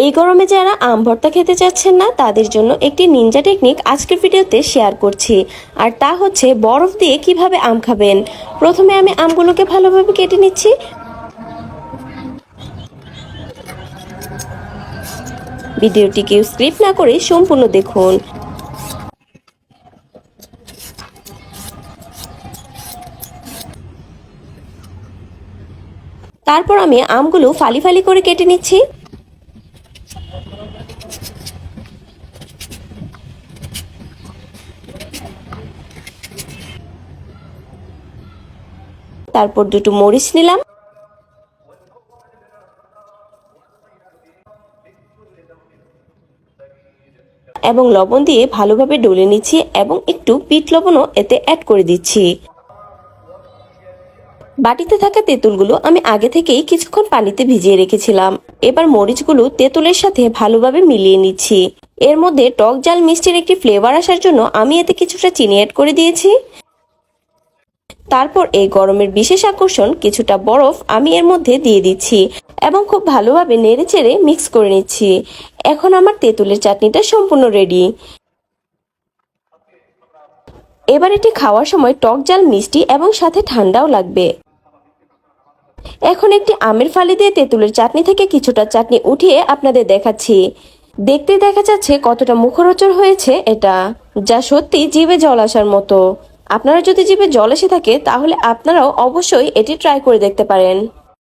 এই গরমে যারা আম ভর্তা খেতে চাচ্ছেন না তাদের জন্য একটি নিনজা টেকনিক আজকের ভিডিওতে শেয়ার করছি। আর তা হচ্ছে বরফ দিয়ে কিভাবে আম খাবেন। প্রথমে আমি আমগুলোকে ভালোভাবে কেটে নিচ্ছি। ভিডিওটিকে স্কিপ না করে সম্পূর্ণ দেখুন। তারপর আমি আমগুলো ফালি ফালি করে কেটে নিচ্ছি। তারপর দুটো মরিচ নিলাম, এবং লবণ দিয়ে ভালোভাবে ডলে নিচ্ছি এবং একটু বিট লবণও এতে অ্যাড করে দিচ্ছি। বাটিতে থাকা তেঁতুলগুলো আমি আগে থেকেই কিছুক্ষণ পানিতে ভিজিয়ে রেখেছিলাম। এবার মরিচগুলো তেঁতুলের সাথে ভালোভাবে মিলিয়ে নিচ্ছি। এর মধ্যে টক ঝাল মিষ্টির একটি ফ্লেভার আসার জন্য আমি এতে কিছুটা চিনি অ্যাড করে দিয়েছি। তারপর এই গরমের বিশেষ আকর্ষণ কিছুটা বরফ আমি এর মধ্যে দিয়ে দিচ্ছি এবং খুব ভালোভাবে নেড়েচেড়ে মিক্স করে নিচ্ছি। এখন আমার তেঁতুলের চাটনিটা সম্পূর্ণ রেডি। এবার এটি খাওয়ার সময় টক ঝাল মিষ্টি এবং সাথে ঠান্ডাও লাগবে। এখন একটি আমের ফালি দিয়ে তেঁতুলের চাটনি থেকে কিছুটা চাটনি উঠিয়ে আপনাদের দেখাচ্ছি। দেখতে দেখা যাচ্ছে কতটা মুখরোচক হয়েছে এটা, যা সত্যি জিভে জল আসার মতো। আপনারা যদি জিভে জল এসে থাকে তাহলে আপনারাও অবশ্যই এটি ট্রাই করে দেখতে পারেন।